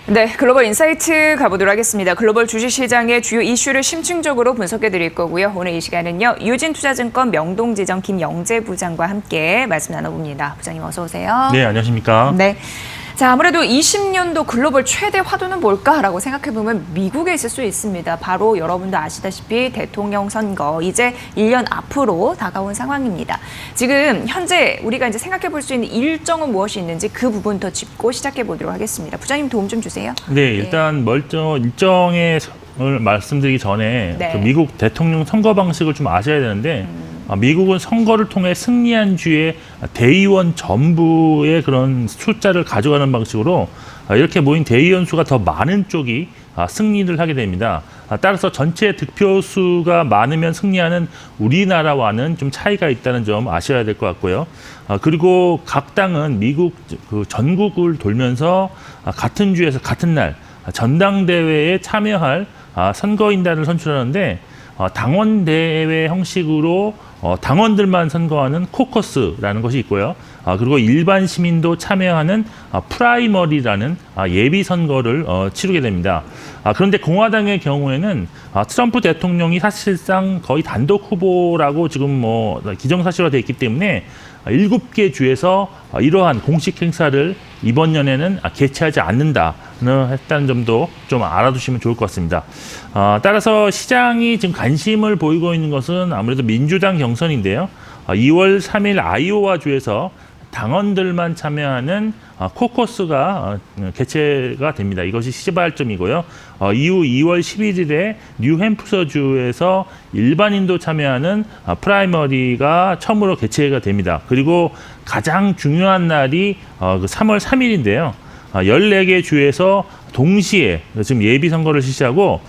네, 글로벌 인사이트 가보도록 하겠습니다. 글로벌 주식시장의 주요 이슈를 심층적으로 분석해 드릴 거고요. 오늘 이 시간은요, 유진투자증권 명동지점 김영재 부장과 함께 말씀 나눠봅니다. 부장님 어서 오세요. 네, 안녕하십니까. 네. 자, 아무래도 20년도 글로벌 최대 화두는 뭘까라고 생각해보면 미국에 있을 수 있습니다. 바로 여러분도 아시다시피 대통령 선거 이제 1년 앞으로 다가온 상황입니다. 지금 현재 우리가 이제 생각해볼 수 있는 일정은 무엇이 있는지 그 부분 더 짚고 시작해보도록 하겠습니다. 부장님 도움 좀 주세요. 네, 일단 일정의 말씀드리기 전에 네. 그 미국 대통령 선거 방식을 좀 아셔야 되는데 미국은 선거를 통해 승리한 주의 대의원 전부의 그런 숫자를 가져가는 방식으로 이렇게 모인 대의원 수가 더 많은 쪽이 승리를 하게 됩니다. 따라서 전체 득표수가 많으면 승리하는 우리나라와는 좀 차이가 있다는 점 아셔야 될 것 같고요. 그리고 각 당은 미국 그 전국을 돌면서 같은 주에서 같은 날 전당대회에 참여할 선거인단을 선출하는데 당원 대회 형식으로 당원들만 선거하는 코커스라는 것이 있고요. 그리고 일반 시민도 참여하는 프라이머리라는 예비 선거를 치르게 됩니다. 그런데 공화당의 경우에는 트럼프 대통령이 사실상 거의 단독 후보라고 지금 기정사실화되어 있기 때문에 7개 주에서 이러한 공식 행사를 이번 연에는 개최하지 않는다는 했다는 점도 좀 알아두시면 좋을 것 같습니다. 따라서 시장이 지금 관심을 보이고 있는 것은 아무래도 민주당 경선인데요. 2월 3일 아이오와 주에서 당원들만 참여하는 코커스가 개최가 됩니다. 이것이 시발점이고요. 이후 2월 11일에 뉴햄프셔주에서 일반인도 참여하는 프라이머리가 처음으로 개최가 됩니다. 그리고 가장 중요한 날이 3월 3일인데요. 14개 주에서 동시에 지금 예비 선거를 실시하고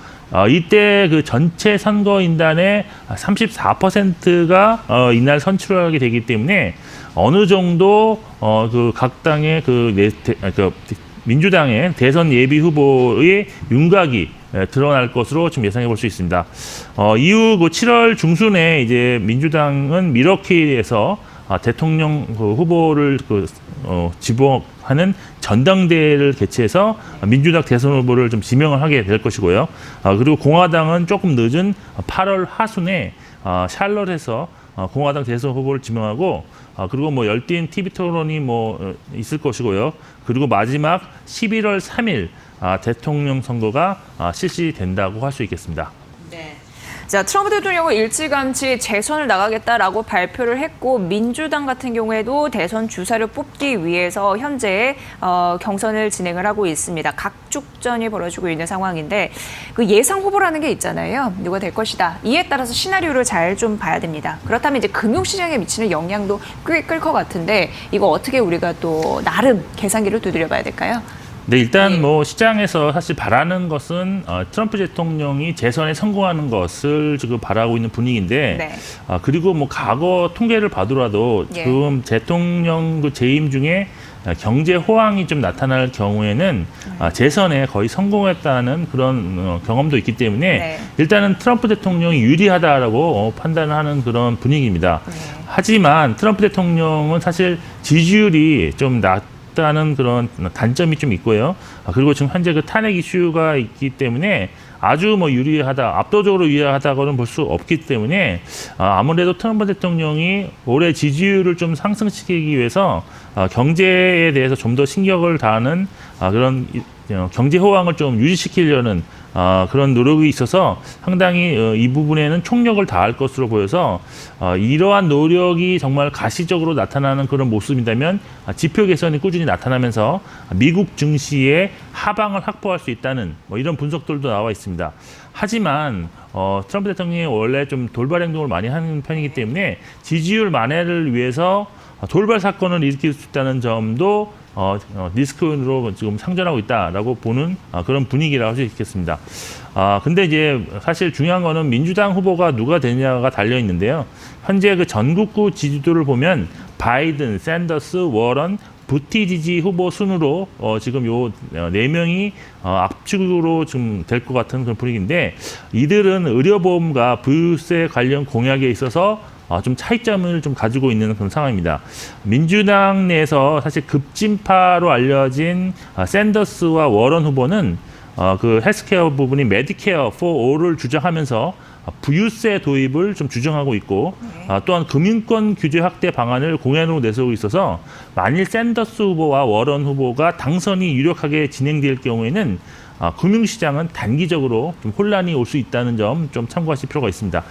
이때 그 전체 선거인단의 34%가 이날 선출하게 되기 때문에 어느 정도 그 각 당의 민주당의 대선 예비 후보의 윤곽이 드러날 것으로 지금 예상해 볼 수 있습니다. 이후 그 7월 중순에 이제 민주당은 밀워키에서 대통령 후보를 지목하는 전당대회를 개최해서 민주당 대선 후보를 좀 지명을 하게 될 것이고요. 그리고 공화당은 조금 늦은 8월 하순에 샬럿에서 공화당 대선 후보를 지명하고 그리고 열띤 TV 토론이 있을 것이고요. 그리고 마지막 11월 3일 대통령 선거가 실시된다고 할 수 있겠습니다. 네. 자, 트럼프 대통령은 일찌감치 재선을 나가겠다라고 발표를 했고 민주당 같은 경우에도 대선 주사를 뽑기 위해서 현재 경선을 진행을 하고 있습니다. 각축전이 벌어지고 있는 상황인데 그 예상 후보라는 게 있잖아요. 누가 될 것이다. 이에 따라서 시나리오를 잘 좀 봐야 됩니다. 그렇다면 이제 금융시장에 미치는 영향도 꽤 클 것 같은데 이거 어떻게 우리가 또 나름 계산기를 두드려 봐야 될까요? 네, 일단 시장에서 사실 바라는 것은 트럼프 대통령이 재선에 성공하는 것을 지금 바라고 있는 분위기인데, 네. 그리고 과거 통계를 봐더라도 지금 대통령 그 재임 중에 경제 호황이 좀 나타날 경우에는 재선에 거의 성공했다는 그런 경험도 있기 때문에 일단은 트럼프 대통령이 유리하다라고 판단하는 그런 분위기입니다. 하지만 트럼프 대통령은 사실 지지율이 좀 낮다는 그런 단점이 좀 있고요. 그리고 지금 현재 그 탄핵 이슈가 있기 때문에 아주 유리하다, 압도적으로 유리하다고는 볼 수 없기 때문에 아무래도 트럼프 대통령이 올해 지지율을 좀 상승시키기 위해서 경제에 대해서 좀 더 신경을 다하는 그런 경제 호황을 좀 유지시키려는 그런 노력이 있어서 상당히 이 부분에는 총력을 다할 것으로 보여서 이러한 노력이 정말 가시적으로 나타나는 그런 모습이라면 지표 개선이 꾸준히 나타나면서 미국 증시의 하방을 확보할 수 있다는 이런 분석들도 나와 있습니다. 하지만 트럼프 대통령이 원래 좀 돌발 행동을 많이 하는 편이기 때문에 지지율 만회를 위해서 돌발 사건을 일으킬 수 있다는 점도 리스크로 지금 상존하고 있다라고 보는 그런 분위기라고 할 수 있겠습니다. 근데 이제 사실 중요한 거는 민주당 후보가 누가 되냐가 달려 있는데요. 현재 그 전국구 지지도를 보면 바이든, 샌더스, 워런, 부티지지 후보 순으로 지금 요 4명이 압축으로 좀 될 것 같은 그런 분위기인데 이들은 의료보험과 부유세 관련 공약에 있어서 좀 차이점을 좀 가지고 있는 그런 상황입니다. 민주당 내에서 사실 급진파로 알려진 샌더스와 워런 후보는 그 헬스케어 부분이 메디케어 for all을 주장하면서 부유세 도입을 좀 주장하고 있고 또한 금융권 규제 확대 방안을 공약으로 내세우고 있어서 만일 샌더스 후보와 워런 후보가 당선이 유력하게 진행될 경우에는 금융시장은 단기적으로 좀 혼란이 올 수 있다는 점 좀 참고하실 필요가 있습니다.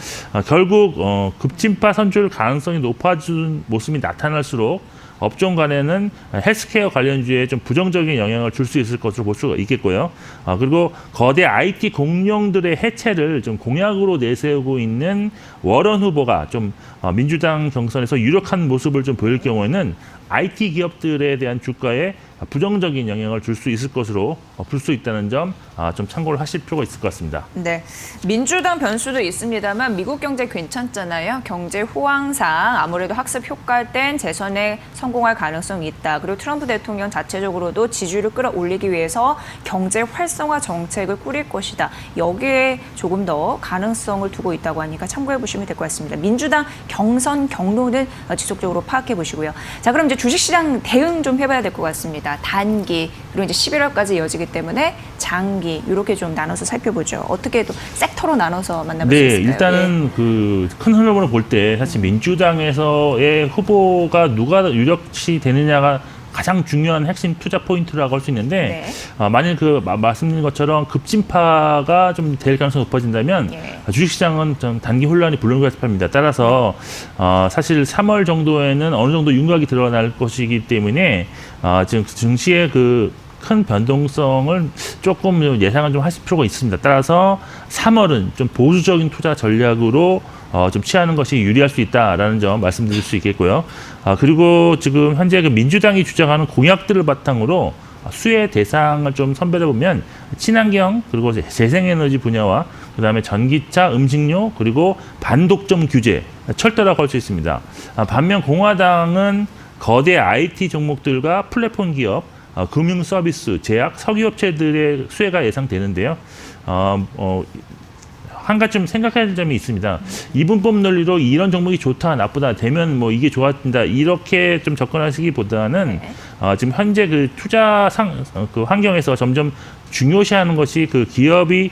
결국 급진파 선출 가능성이 높아진 모습이 나타날수록 업종 간에는 헬스케어 관련주에 좀 부정적인 영향을 줄 수 있을 것으로 볼 수가 있겠고요. 그리고 거대 IT 공룡들의 해체를 좀 공약으로 내세우고 있는 워런 후보가 좀 민주당 경선에서 유력한 모습을 좀 보일 경우에는 IT 기업들에 대한 주가에 부정적인 영향을 줄 수 있을 것으로 볼 수 있다는 점 좀 참고를 하실 필요가 있을 것 같습니다. 네, 민주당 변수도 있습니다만 미국 경제 괜찮잖아요. 경제 호황상 아무래도 학습 효과를 뗀 재선에 성공할 가능성이 있다. 그리고 트럼프 대통령 자체적으로도 지지율을 끌어올리기 위해서 경제 활성화 정책을 꾸릴 것이다. 여기에 조금 더 가능성을 두고 있다고 하니까 참고해 보시면 될 것 같습니다. 민주당 경선 경로는 지속적으로 파악해 보시고요. 자, 그럼 이제 주식시장 대응 좀 해봐야 될 것 같습니다. 단기 그리고 이제 11월까지 이어지기 때문에 장기 이렇게 좀 나눠서 살펴보죠. 어떻게 또 섹터로 나눠서 만나볼 수 있을까요? 일단은 그 큰 흐름으로 볼 때 사실 민주당에서의 후보가 누가 유력시 되느냐가 가장 중요한 핵심 투자 포인트라고 할 수 있는데 만일 그 말씀드린 것처럼 급진파가 좀 될 가능성이 높아진다면 주식시장은 좀 단기 혼란이 불가피합니다. 따라서 사실 3월 정도에는 어느 정도 윤곽이 드러날 것이기 때문에 지금 증시의 그 큰 변동성을 조금 예상을 좀 하실 필요가 있습니다. 따라서 3월은 좀 보수적인 투자 전략으로 좀 취하는 것이 유리할 수 있다라는 점 말씀드릴 수 있겠고요. 그리고 지금 현재 그 민주당이 주장하는 공약들을 바탕으로 수혜 대상을 좀 선별해 보면 친환경 그리고 재생에너지 분야와 그다음에 전기차, 음식료 그리고 반독점 규제 철저라고 할 수 있습니다. 반면 공화당은 거대 IT 종목들과 플랫폼 기업 금융 서비스, 제약, 석유업체들의 수혜가 예상되는데요. 한 가지 좀 생각해야 될 점이 있습니다. 이분법 논리로 이런 종목이 좋다, 나쁘다, 되면 뭐 이게 좋아진다 이렇게 좀 접근하시기보다는 지금 현재 그 투자 그 환경에서 점점 중요시하는 것이 그 기업이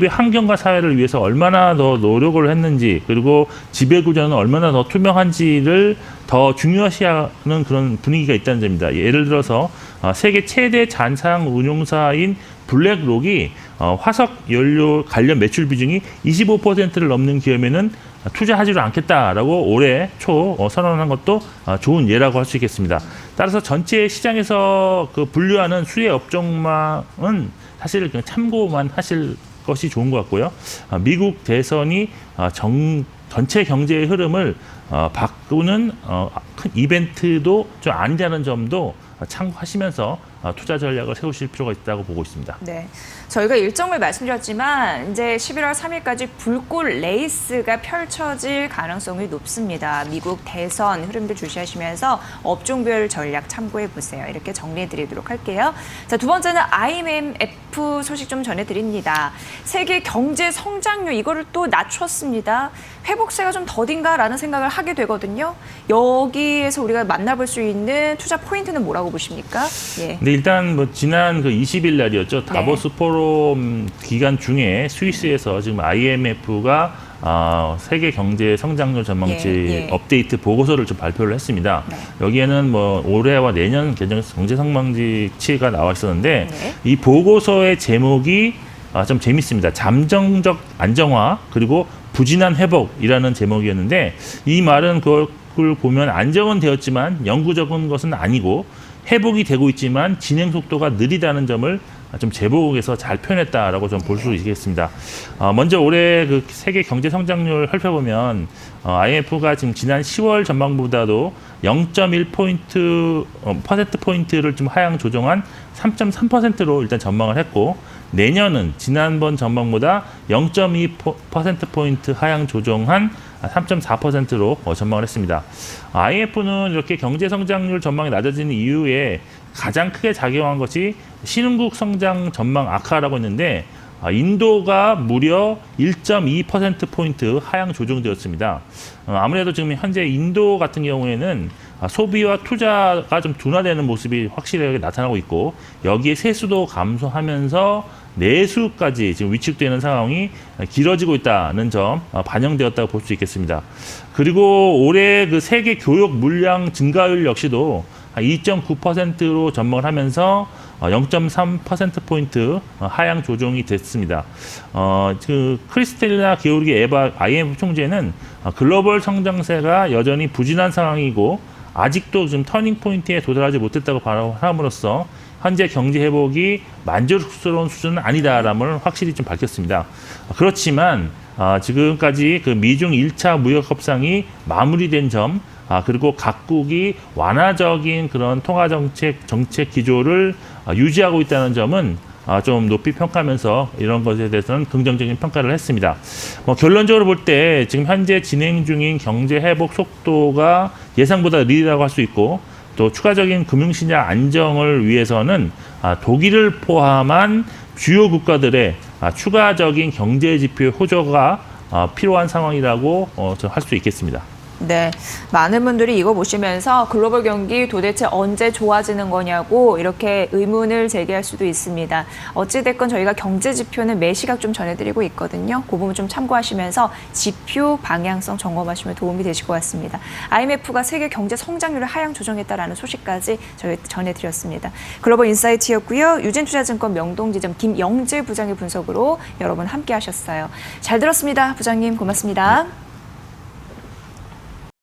환경과 사회를 위해서 얼마나 더 노력을 했는지 그리고 지배구조는 얼마나 더 투명한지를 더 중요시하는 그런 분위기가 있다는 점입니다. 예를 들어서 세계 최대 잔상 운용사인 블랙록이 화석 연료 관련 매출 비중이 25%를 넘는 기업에는 투자하지를 않겠다라고 올해 초 선언한 것도 좋은 예라고 할 수 있겠습니다. 따라서 전체 시장에서 그 분류하는 수혜 업종망은 사실 그냥 참고만 하실 것이 좋은 것 같고요. 미국 대선이 전체 경제의 흐름을 바꾸는 큰 이벤트도 좀 아니라는 점도 참고하시면서 투자 전략을 세우실 필요가 있다고 보고 있습니다. 네, 저희가 일정을 말씀드렸지만 이제 11월 3일까지 불꽃 레이스가 펼쳐질 가능성이 높습니다. 미국 대선 흐름도 주시하시면서 업종별 전략 참고해 보세요. 이렇게 정리해 드리도록 할게요. 자, 두 번째는 IMF 소식 좀 전해드립니다. 세계 경제 성장률 이거를 또 낮췄습니다. 회복세가 좀 더딘가라는 생각을 하게 되거든요. 여기에서 우리가 만나볼 수 있는 투자 포인트는 뭐라고 보십니까? 예. 네, 일단 뭐 지난 그 20일 날이었죠. 다보스 포럼 기간 중에 스위스에서 지금 IMF가 세계 경제 성장률 전망치 업데이트 보고서를 좀 발표를 했습니다. 여기에는 뭐 올해와 내년 경제 성장치가 나와 있었는데 이 보고서의 제목이 좀 재밌습니다. 잠정적 안정화 그리고 부진한 회복이라는 제목이었는데 이 말은 그걸 보면 안정은 되었지만 영구적인 것은 아니고 회복이 되고 있지만 진행 속도가 느리다는 점을 좀 제목에서 잘 표현했다라고 좀 볼 수 있겠습니다. 먼저 올해 그 세계 경제 성장률 살펴보면 IMF가 지금 지난 10월 전망보다도 0.1포인트 퍼센트포인트를 좀 하향 조정한 3.3%로 일단 전망을 했고 내년은 지난번 전망보다 0.2%포인트 하향 조정한 3.4%로 전망을 했습니다. IMF는 이렇게 경제 성장률 전망이 낮아지는 이유에 가장 크게 작용한 것이 신흥국 성장 전망 악화라고 했는데 인도가 무려 1.2%포인트 하향 조정되었습니다. 아무래도 지금 현재 인도 같은 경우에는 소비와 투자가 좀 둔화되는 모습이 확실하게 나타나고 있고 여기에 세수도 감소하면서 내수까지 지금 위축되는 상황이 길어지고 있다는 점 반영되었다고 볼 수 있겠습니다. 그리고 올해 그 세계 교역 물량 증가율 역시도 2.9%로 전망을 하면서 0.3%포인트 하향 조정이 됐습니다. 그 크리스텔리나 게오르기 에바 IMF 총재는 글로벌 성장세가 여전히 부진한 상황이고 아직도 지금 터닝 포인트에 도달하지 못했다고 발언함으로써 현재 경제 회복이 만족스러운 수준은 아니다라는 확실히 좀 밝혔습니다. 그렇지만 지금까지 그 미중 1차 무역 협상이 마무리된 점, 그리고 각국이 완화적인 그런 통화 정책 기조를 유지하고 있다는 점은 좀 높이 평가하면서 이런 것에 대해서는 긍정적인 평가를 했습니다. 결론적으로 볼 때 지금 현재 진행 중인 경제 회복 속도가 예상보다 느리다고 할 수 있고 또 추가적인 금융시장 안정을 위해서는 독일을 포함한 주요 국가들의 추가적인 경제 지표 호조가 필요한 상황이라고 할 수 있겠습니다. 네, 많은 분들이 이거 보시면서 글로벌 경기 도대체 언제 좋아지는 거냐고 이렇게 의문을 제기할 수도 있습니다. 어찌됐건 저희가 경제 지표는 매 시각 좀 전해드리고 있거든요. 그 부분 좀 참고하시면서 지표 방향성 점검하시면 도움이 되실 것 같습니다. IMF가 세계 경제 성장률을 하향 조정했다라는 소식까지 저희 전해드렸습니다. 글로벌 인사이트였고요. 유진투자증권 명동지점 김영재 부장의 분석으로 여러분 함께 하셨어요. 잘 들었습니다. 부장님 고맙습니다.